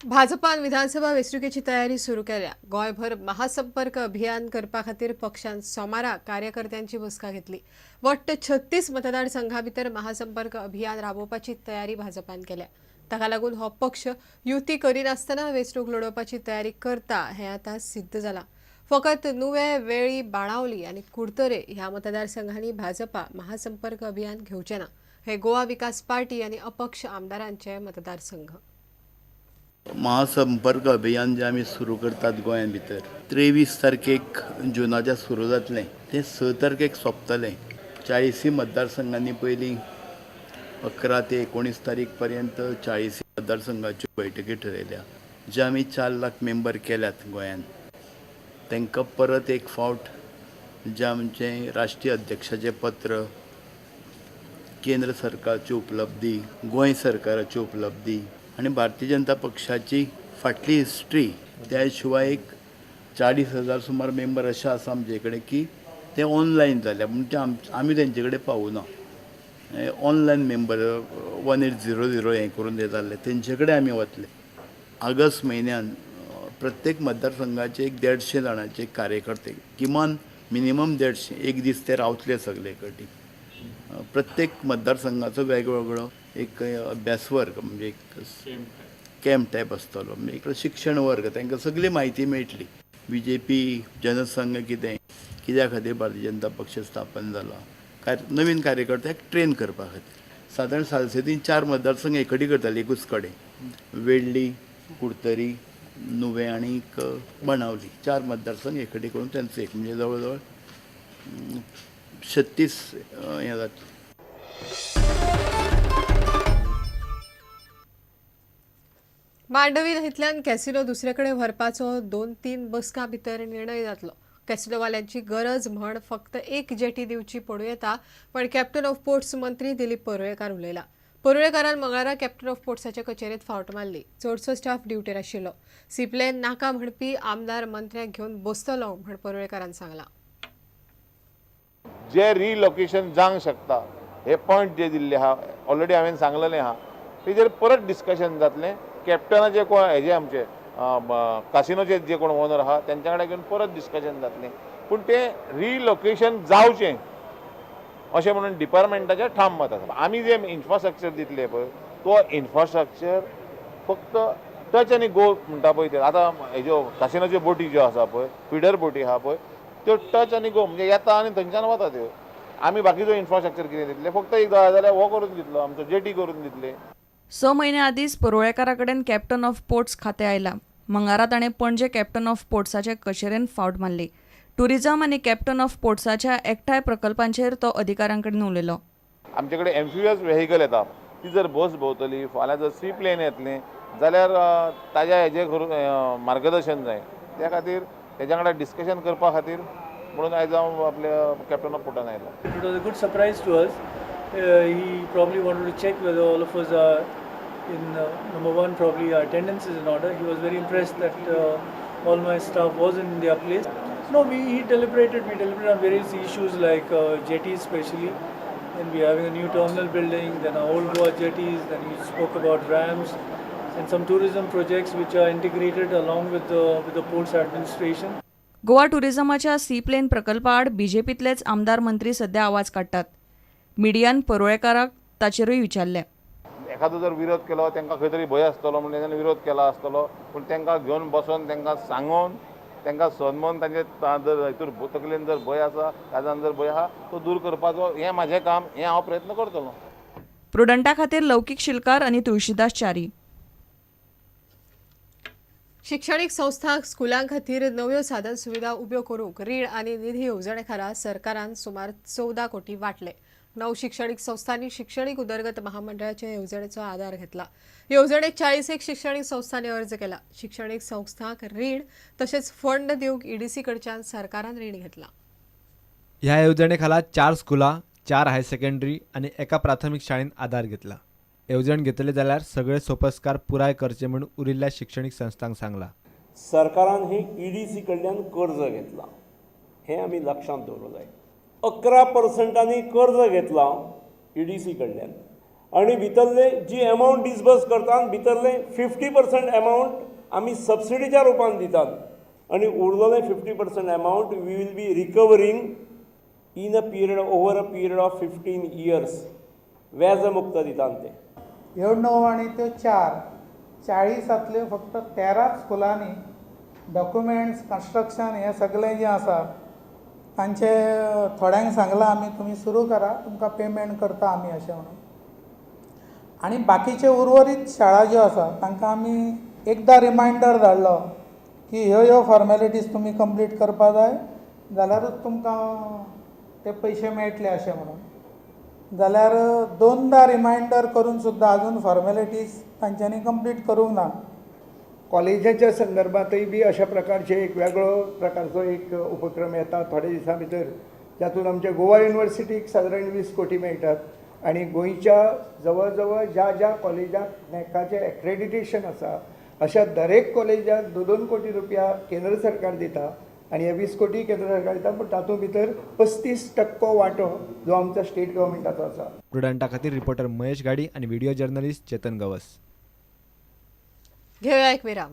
भाजपान विधानसभा वेंचणुकेची तयारी सुरू केल्या. गोंयभर महासंपर्क अभियान करपा खातीर पक्षान सोमारा कार्यकर्त्यांची बसका घेतली. वट्ट 36 मतदारसंघां भितर महासंपर्क अभियान राबोवपाची तयारी भाजपान केल्या. ताका लागून हो पक्ष युती करिनासतना वेंचणूक लडोवपाची तयारी करता हें आतां सिद्ध जालां. फकत नुवें, वेळी, बाणावली आनी कुडतरे ह्या मतदारसंघांनी भाजपा महासंपर्क अभियान घेवचें ना. हे गोवा विकास पार्टी आनी अपक्ष आमदारांचे मतदारसंघ. महासंपर्क अभियान जे आमी सुरू करतात गोंयां भितर 23 तारखेक जुनाच्या सुरू जातलें तें 6 तारखेक सोंपतलें. 40 मतदारसंघांनी पयलीं 11 ते 19 तारीख पर्यंत 40 मतदारसंघाच्यो बैठकी ठरयल्या. जे आमी 4 लाख मेंबर केल्यात गोंयान तांकां परत एक फावट जे आमचें राष्ट्रीय अध्यक्षाचें पत्र, केंद्र सरकारची उपलब्धी, गोंय सरकाराची उपलब्धी आणि भारतीय जनता पक्षाची फाटली हिस्ट्री, त्या शिवाय एक 40,000 सुमार मेंबर अशे आसा आमचे कडेन की ते ऑनलायन जाल्या, म्हणजे आमी तेंचे कडेन पावूना. ऑनलायन मेंबर 1800 हें करून दिताले तेंचे कडेन आमी वतले. ऑगस्ट म्हयन्यान प्रत्येक मतदारसंघाचे एक 150 जाणांचे कार्यकर्ते, किमान मिनिमम 150, एक दीस ते रावतले सगळे कडेन. प्रत्येक मतदारसंघाचो वेगवेगळो एक अभ्यास वर्ग, म्हणजे एक कॅम्प टायप आसतलो, म्हणजे एक शिक्षण वर्ग, तांकां सगळी म्हायती मेळटली. BJP जनसंघ कितें, कित्या खातीर भारतीय जनता पक्ष स्थापन जाला, नवीन कार्यकर्त्याक ट्रेन करपा खातीर. सादारण सालसेतीन 4 मतदारसंघ एकडी करताले एकूच कडेन, वेळ्ळी, कुडतरी, नुवें आनी बाणावली. 4 मतदारसंघ एकडी करून तांचो एक, म्हणजे जवळ जवळ 36 हें जाता. मांडवी न्हंयतल्यान कॅसिनो दुसरे कडेन व्हरपाचो 2-3 बसकां भितर निर्णय जातलो. कॅसिनोवाल्यांची गरज म्हण फक्त एक जेटी दिवची पडूं येता, पण कॅप्टन ऑफ पोर्ट्स मंत्री दिलीप परुळेकार उलयला. परुळेकारान मंगळारा कॅप्टन ऑफ पोर्ट्साच्या कचेरेंत फावट मारली. चडसो स्टाफ ड्युटीर आशिल्लो. सीप्लेन नाका म्हणपी आमदार मंत्र्यांक घेवन बसतलो म्हण परुळेकारान सांगलां. जे रिलोकेशन जावंक शकता हे पॉयंट जे दिल्ले आहा, ऑलरेडी हांवें सांगलेलें आहा, तेजेर परत डिस्कशन जातलें. कॅप्टनाचे कोण हेजे आमचे कासिनोचे जे कोण ओनर आहा तेंच्या कडेन घेवन परत डिस्कशन जातलें. पूण तें रिलोकेशन जावचें अशें म्हणून डिपार्टमेंटाचें ठाम मत आसा. आमी जे इन्फ्रास्ट्रक्चर दितले पळय तो इन्फ्रास्ट्रक्चर फक्त टच आनी गो म्हणटा पळय ते आतां हेज्यो कासिनोच्यो बोटी ज्यो आसा पळय, फिडर बोटी आहा पळय, त्यो टच आनी गो म्हणजे येता आनी थंयच्यान वता त्यो. आमी बाकीचो इन्फ्रास्ट्रक्चर कितें दितले, फक्त एक जाल्यार हो करून दितलो, आमचो जेटी करून दितले. 6 म्हयने आदींच परुळेकारा कडेन कॅप्टन ऑफ पोर्ट्स खातें आयलां. मंगळारा ताणें पणजे कॅप्टन ऑफ पोर्ट्साचे कचेरेंत फावट मारली. टुरिझम आनी कॅप्टन ऑफ पोर्ट्साच्या एकठांय प्रकल्पांचेर तो अधिकाऱ्यां कडेन उलयलो. आमचे कडेन एम्फिबियस व्हेहिकल येता, ती जर बस भोंवतली, फाल्यां जर सी प्लेन येतलें जाल्यार ताज्या हेजें करून मार्गदर्शन जाय. त्या खातीर तेज्या कडेन डिस्कशन करपा खातीर म्हणून आयज हांव आपल्या कॅप्टन ऑफ पोर्टान आयलो. It was a good surprise to us. He probably wanted to check whether all of us are in number one, probably our attendance is in order. He was very impressed that all my staff was in their place. No, we deliberated on various issues like jetties especially, and we are having a new terminal building, then our old Goa jetties, then he spoke about ramps and some tourism projects which are integrated along with the ports administration. Goa टुरिझमाच्या seaplane प्रकल्पा आड BJPतलेच आमदार मंत्री सध्या आवाज काडटात. मिडियान परुळेकाराक ताचेरूय विचारलें. एखादो जर विरोध केलो तांकां खंय तरी भंय आसतलो म्हणून ताणें विरोध केला आसतलो, पूण तांकां घेवन बसोन तांकां सांगून तांकां समजोवन तांचे जर हितूर तकलेन जर भंय आसा, काळजान जर भंय आहा तो दूर करपाचो हें म्हाजें काम, हें हांव प्रयत्न करतलों. प्रुडंटा खातीर लौकीक शिलकार आनी तुळशीदास च्यारी. शिक्षणीक संस्थांक स्कुलां खातीर नव्यो साधन सुविधा उब्यो करूंक रीण आनी निधी येवजणे खाला सरकारान सुमार 14 कोटी वांटले. 9 शिक्षणीक संस्थांनी शिक्षणीक उदरगत महामंडळाच्या येवजणेचो आदार घेतला. येवजणेक 41 शिक्षणीक संस्थांनी अर्ज केला. शिक्षणीक संस्थांक रीण तशेंच फंड दिवंक EDC कडच्यान सरकारान रीण घेतला. ह्या येवजणे खाला 4 स्कुलां, 4 हायर सेकंडरी आनी एका प्राथमीक शाळेन आदार घेतला. येवजण घेतले जाल्यार सगळे सोपस्कार पुराय करचे म्हणून उरिल्ल्या शिक्षणीक संस्थांक सांगला. सरकारान ही EDC कडल्यान कर्ज घेतला, हें आमी लक्षांत दवरूंक जाय. 11% कर्ज घेतलां EDC कडल्यान आणि भितरले जी अमाऊंट डिसबर्स करतात भितरले 50% अमाऊंट आमी सबसिडीच्या रुपान दितात आणि उरलेले 50% amount we will be recovering in a period over a period of 15 years व्याज मुक्त दितात ते. ह्यो 9 आणि त्यो 4 40 फक्त 13 स्कुलांनी डॉक्युमेंट्स कन्स्ट्रक्शन हे सगळें जें आसा तांचे थोड्यांक सांगलां आमी तुमी सुरू करा तुमकां पेमेंट करता आमी अशें म्हणून. आनी बाकीचे उर्वरीत शाळा ज्यो आसा तांकां आमी एकदां रिमांयडर धाडलो की ह्यो फॉर्मेलिटीज तुमी कंप्लीट करपा जाय जाल्यारूच तुमकां ते पयशे मेळटले अशें म्हणून. जाल्यार 2दा रिमांयडर करून सुद्दां अजून फॉर्मेलिटीज तांच्यांनी कंप्लीट करूंक ना. कॉलेजाच्या संदर्भातही बी अशा प्रकारचे एक वेगळो प्रकारचो एक उपक्रम येता थोड्या दिसां भितर, जातून आमच्या गोवा युनिवर्सिटीक सादारण 20 कोटी मेळटात आणि गोंयच्या जवळ जवळ ज्या ज्या कॉलेजाक नॅकाचें एक्रेडिटेशन आसा अशा दरेक कॉलेजाक 2-2 कोटी रुपया केंद्र सरकार दिता आणि हे 20 कोटी केंद्र सरकार दिता, पूण तातूंत भितर 35% वांटो जो आमच्या स्टेट गव्हर्मेंटाचो आसा. प्रुडंटा खातीर रिपोर्टर महेश गाडी आणि व्हिडिओ जर्नलिस्ट चेतन गवस. घेऊया एक विराम.